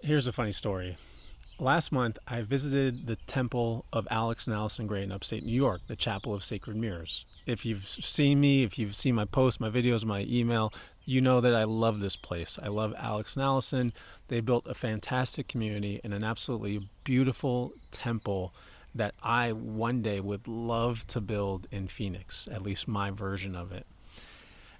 Here's a funny story. Last month, I visited the temple of Alex and Allyson Grey in upstate New York, the Chapel of Sacred Mirrors. If you've seen me, if you've seen my posts, my videos, my email, you know that I love this place. I love Alex and Allyson. They built a fantastic community and an absolutely beautiful temple that I one day would love to build in Phoenix, at least my version of it.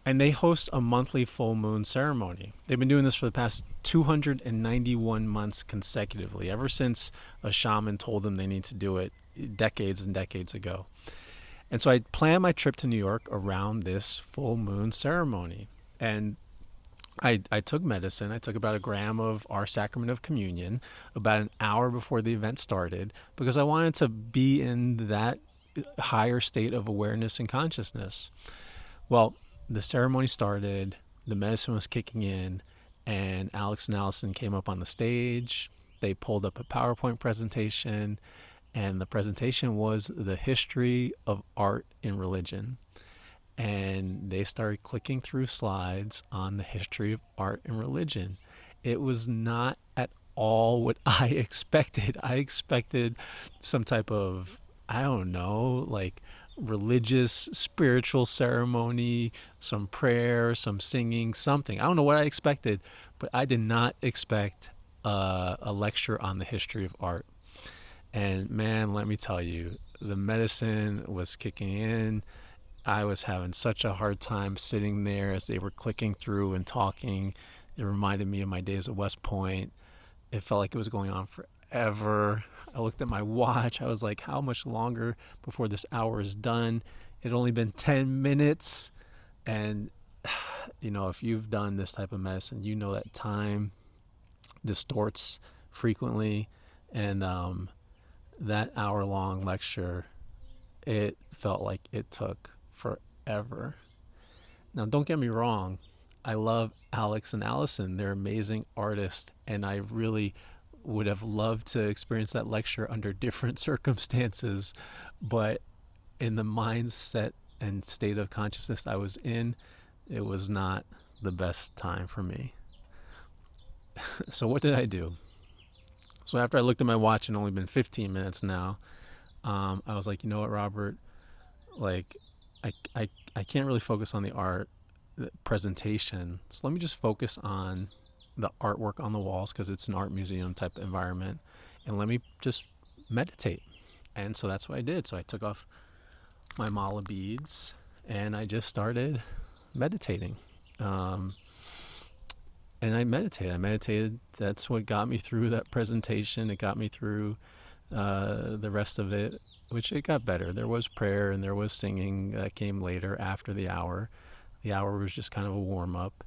And they host a monthly full moon ceremony. They've been doing this for the past 291 months consecutively, ever since a shaman told them they need to do it decades and decades ago. And so I planned my trip to New York around this full moon ceremony. And I took medicine. I took about a gram of our sacrament of communion about an hour before the event started because I wanted to be in that higher state of awareness and consciousness. Well, the ceremony started, the medicine was kicking in, and Alex and Allison came up on the stage. They pulled up a PowerPoint presentation, and the presentation was the history of art in religion. And they started clicking through slides on the history of art and religion. It was not at all what I expected. I expected some type of, I don't know, like religious, spiritual ceremony, some prayer, some singing, something. I don't know what I expected, but I did not expect a lecture on the history of art. And man, let me tell you, the medicine was kicking in. I was having such a hard time sitting there as they were clicking through and talking. It reminded me of my days at West Point. It felt like it was going on forever. I looked at my watch. I was like, how much longer before this hour is done? It had only been 10 minutes. And, if you've done this type of medicine, you know that time distorts frequently. And that hour-long lecture, it felt like it took forever. Now, don't get me wrong. I love Alex and Allison. They're amazing artists, and I really would have loved to experience that lecture under different circumstances. But in the mindset and state of consciousness I was in, it was not the best time for me. So what did I do? So after I looked at my watch and only been 15 minutes now, I was like, you know what, Robert? Like, I can't really focus on the art presentation. So let me just focus on the artwork on the walls because it's an art museum type environment. And let me just meditate. And so that's what I did. So I took off my mala beads and I just started meditating. And I meditated. That's what got me through that presentation. It got me through the rest of it, which it got better. There was prayer and there was singing that came later after the hour. The hour was just kind of a warm up.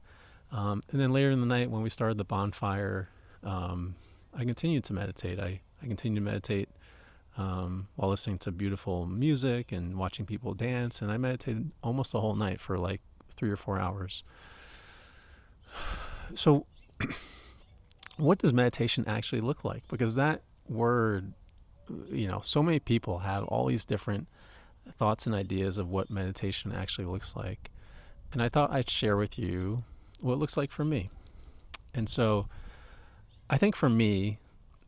And then later in the night when we started the bonfire, I continued to meditate. I continued to meditate while listening to beautiful music and watching people dance. And I meditated almost the whole night for like 3 or 4 hours. So what does meditation actually look like? Because that word, so many people have all these different thoughts and ideas of what meditation actually looks like. And I thought I'd share with you what it looks like for me. And so I think for me,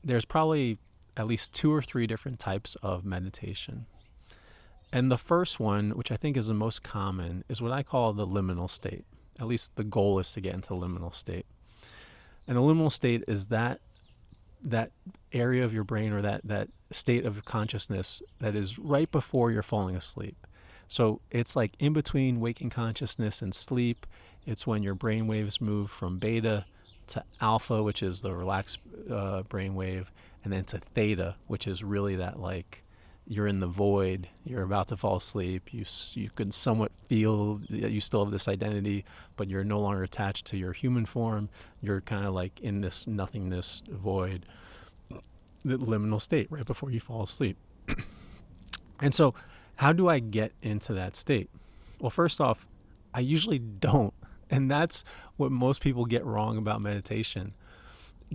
there's probably at least 2 or 3 different types of meditation. And the first one, which I think is the most common, is what I call the liminal state. At least the goal is to get into liminal state. And the liminal state is that area of your brain or that state of consciousness that is right before you're falling asleep. So it's like in between waking consciousness and sleep. It's when your brain waves move from beta to alpha, which is the relaxed brain wave, and then to theta, which is really that like you're in the void, you're about to fall asleep, you can somewhat feel that you still have this identity, but you're no longer attached to your human form. You're kind of like in this nothingness void, the liminal state right before you fall asleep. And so how do I get into that state? Well, first off, I usually don't. And that's what most people get wrong about meditation.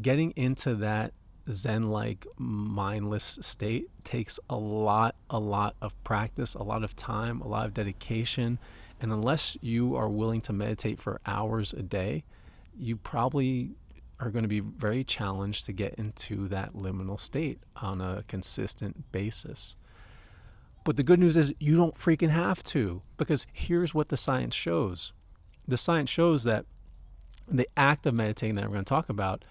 Getting into that Zen-like mindless state takes a lot of practice, a lot of time, a lot of dedication. And unless you are willing to meditate for hours a day, you probably are going to be very challenged to get into that liminal state on a consistent basis. But the good news is you don't freaking have to, because here's what the science shows. The science shows that the act of meditating that we're going to talk about,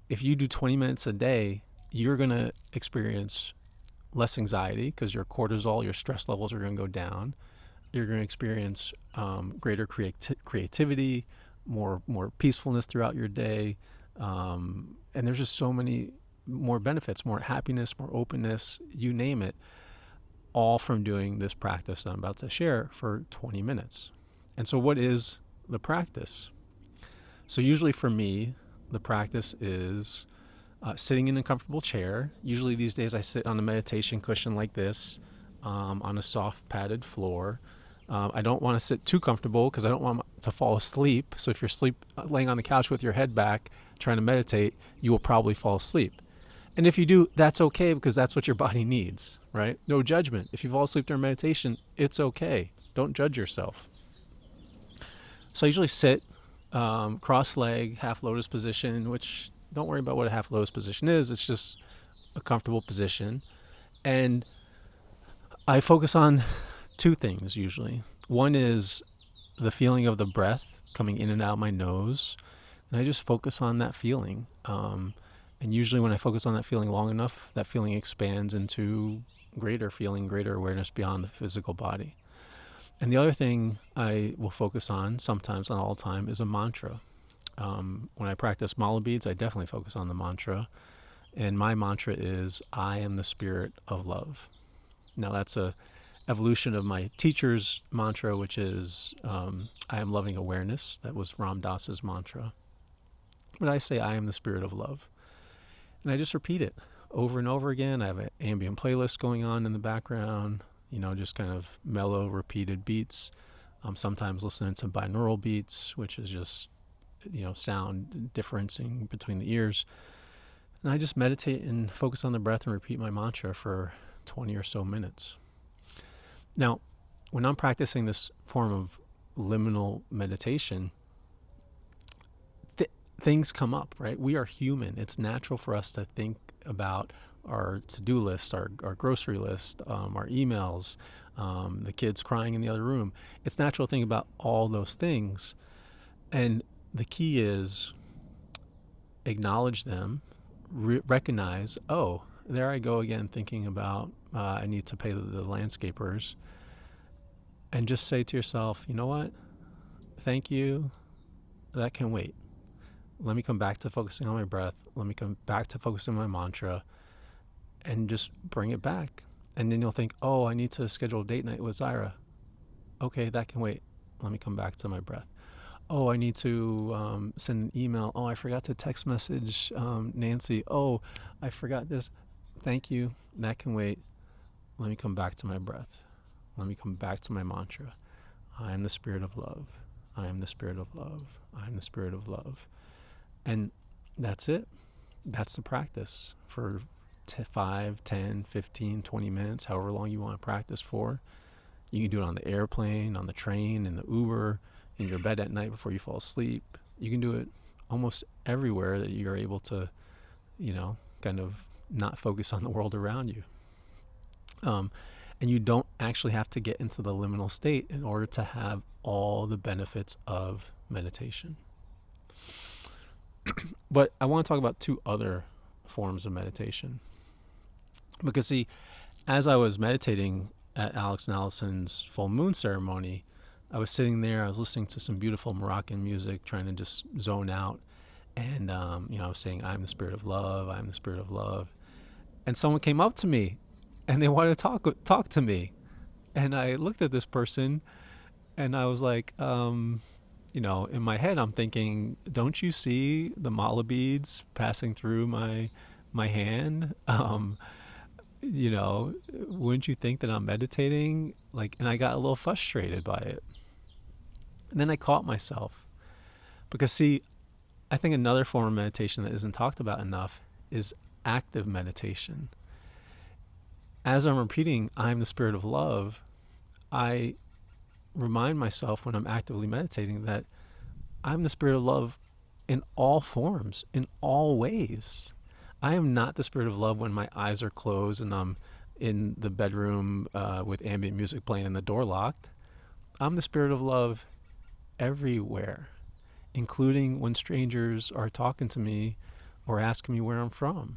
if you do 20 minutes a day, you're going to experience less anxiety because your cortisol, your stress levels are going to go down. You're going to experience greater creativity, more peacefulness throughout your day. And there's just so many more benefits, more happiness, more openness, you name it, all from doing this practice that I'm about to share for 20 minutes. And so what is the practice? So usually for me, the practice is sitting in a comfortable chair. Usually these days I sit on a meditation cushion like this, on a soft padded floor. I don't want to sit too comfortable because I don't want to fall asleep. So if you're laying on the couch with your head back trying to meditate, you will probably fall asleep. And if you do, that's okay, because that's what your body needs, right? No judgment. If you fall asleep during meditation, it's okay. Don't judge yourself. So I usually sit cross-leg, half lotus position, which don't worry about what a half lotus position is. It's just a comfortable position. And I focus on two things usually. One is the feeling of the breath coming in and out my nose. And I just focus on that feeling. And usually when I focus on that feeling long enough, that feeling expands into greater feeling, greater awareness beyond the physical body. And the other thing I will focus on, sometimes, not all the time, is a mantra. When I practice mala beads, I definitely focus on the mantra. And my mantra is, I am the spirit of love. Now that's a evolution of my teacher's mantra, which is, I am loving awareness. That was Ram Dass's mantra. But I say, I am the spirit of love. And I just repeat it over and over again. I have an ambient playlist going on in the background, just kind of mellow, repeated beats. Sometimes listening to binaural beats, which is just, sound differencing between the ears. And I just meditate and focus on the breath and repeat my mantra for 20 or so minutes. Now, when I'm practicing this form of liminal meditation, things come up, right? We are human. It's natural for us to think about our to-do list, our grocery list, our emails, the kids crying in the other room. It's natural to think about all those things. And the key is acknowledge them, recognize, oh, there I go again thinking about I need to pay the landscapers. And just say to yourself, you know what? Thank you. That can wait. Let me come back to focusing on my breath. Let me come back to focusing on my mantra, and just bring it back. And then you'll think, oh, I need to schedule a date night with Zyra. Okay, that can wait. Let me come back to my breath. Oh, I need to send an email. Oh, I forgot to text message Nancy. Oh, I forgot this. Thank you. That can wait. Let me come back to my breath. Let me come back to my mantra. I am the spirit of love. I am the spirit of love. I am the spirit of love. And that's it. That's the practice for 5, 10, 15, 20 minutes, however long you want to practice for. You can do it on the airplane, on the train, in the Uber, in your bed at night before you fall asleep. You can do it almost everywhere that you're able to, kind of not focus on the world around you. And you don't actually have to get into the liminal state in order to have all the benefits of meditation. But I want to talk about two other forms of meditation. Because see, as I was meditating at Alex and Allison's full moon ceremony, I was sitting there, I was listening to some beautiful Moroccan music, trying to just zone out. And, I was saying, I'm the spirit of love, I'm the spirit of love. And someone came up to me and they wanted to talk to me. And I looked at this person and I was like, in my head, I'm thinking, don't you see the mala beads passing through my hand? Wouldn't you think that I'm meditating? And I got a little frustrated by it. And then I caught myself. Because see, I think another form of meditation that isn't talked about enough is active meditation. As I'm repeating, I'm the spirit of love, I remind myself when I'm actively meditating that I'm the spirit of love in all forms, in all ways. I am not the spirit of love when my eyes are closed and I'm in the bedroom with ambient music playing and the door locked. I'm the spirit of love everywhere, including when strangers are talking to me or asking me where I'm from.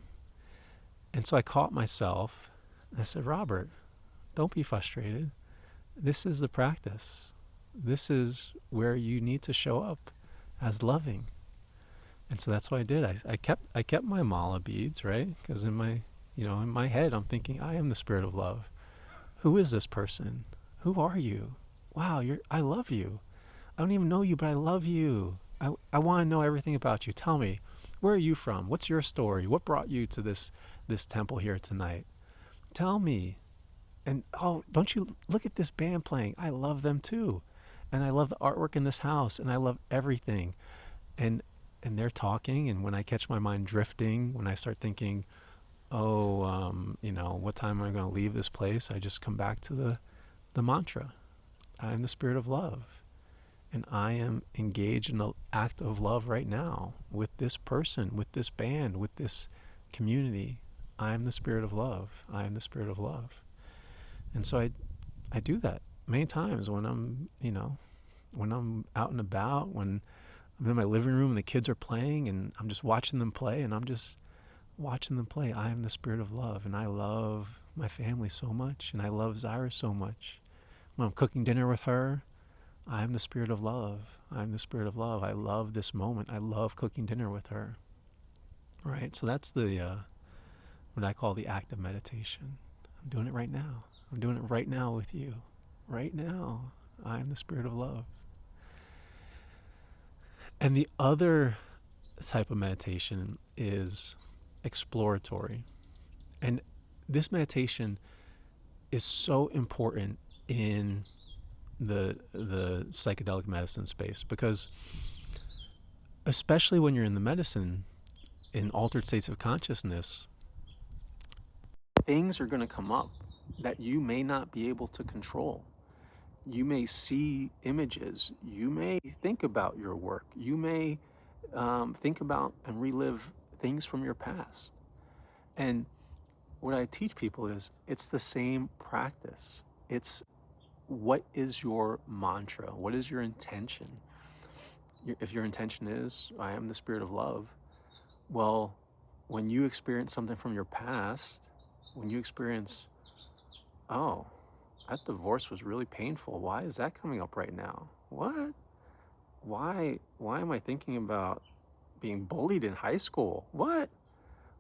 And so I caught myself and I said, Robert, don't be frustrated. This is the practice. This is where you need to show up as loving. And so that's what I did. I kept my mala beads, right? Because in my head, I'm thinking, I am the spirit of love. Who is this person? Who are you? Wow, I love you. I don't even know you, but I love you. I want to know everything about you. Tell me, where are you from? What's your story? What brought you to this temple here tonight? Tell me. And oh, don't you look at this band playing? I love them too. And I love the artwork in this house, and I love everything. And they're talking, and when I catch my mind drifting, when I start thinking, oh, what time am I going to leave this place? I just come back to the mantra. I am the spirit of love. And I am engaged in an act of love right now with this person, with this band, with this community. I am the spirit of love. I am the spirit of love. And so I do that many times when when I'm out and about, when I'm in my living room and the kids are playing and I'm just watching them play and I'm just watching them play. I am the spirit of love, and I love my family so much, and I love Zyra so much. When I'm cooking dinner with her, I am the spirit of love. I am the spirit of love. I love this moment. I love cooking dinner with her. Right? So that's what I call the act of meditation. I'm doing it right now. I'm doing it right now with you. Right now, I am the spirit of love. And the other type of meditation is exploratory. And this meditation is so important in the psychedelic medicine space, because especially when you're in the medicine, in altered states of consciousness, things are going to come up that you may not be able to control. You may see images. You may think about your work. You may think about and relive things from your past. And what I teach people is it's the same practice. It's what is your mantra? What is your intention? If your intention is, I am the spirit of love, well, when you experience something from your past, when you experience, oh, that divorce was really painful. Why is that coming up right now? What? Why am I thinking about being bullied in high school? What?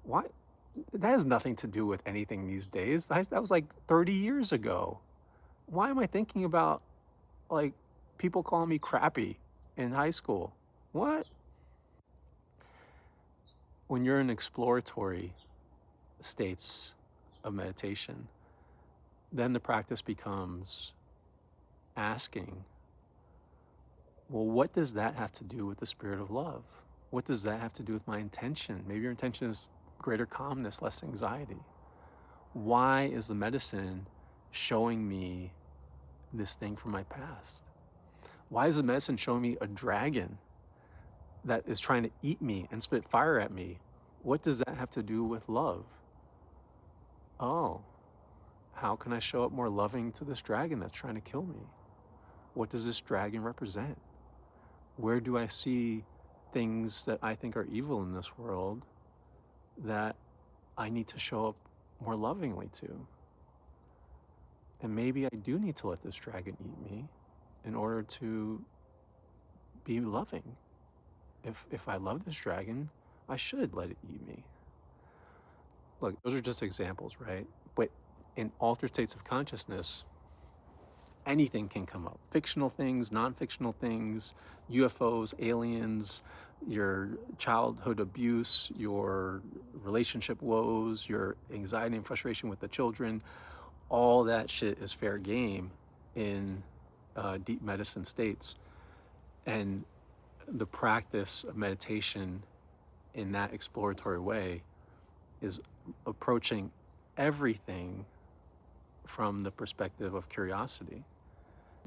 Why? That has nothing to do with anything these days. That was like 30 years ago. Why am I thinking about like people calling me crappy in high school? What? When you're in exploratory states of meditation, then the practice becomes asking, well, what does that have to do with the spirit of love? What does that have to do with my intention? Maybe your intention is greater calmness, less anxiety. Why is the medicine showing me this thing from my past? Why is the medicine showing me a dragon that is trying to eat me and spit fire at me? What does that have to do with love? Oh, how can I show up more loving to this dragon that's trying to kill me? What does this dragon represent? Where do I see things that I think are evil in this world that I need to show up more lovingly to? And maybe I do need to let this dragon eat me in order to be loving. If I love this dragon, I should let it eat me. Look, those are just examples, right? But in altered states of consciousness, anything can come up. Fictional things, non-fictional things, UFOs, aliens, your childhood abuse, your relationship woes, your anxiety and frustration with the children, all that shit is fair game in deep medicine states. And the practice of meditation in that exploratory way is approaching everything from the perspective of curiosity.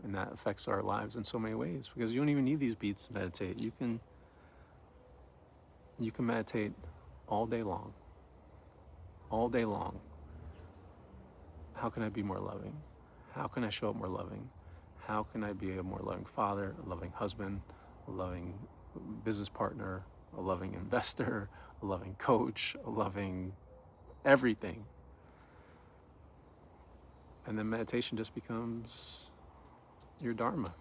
And that affects our lives in so many ways, because you don't even need these beats to meditate. You can You can meditate all day long. All day long. How can I be more loving? How can I show up more loving? How can I be a more loving father, a loving husband, a loving business partner, a loving investor, a loving coach, a loving everything? And then meditation just becomes your dharma.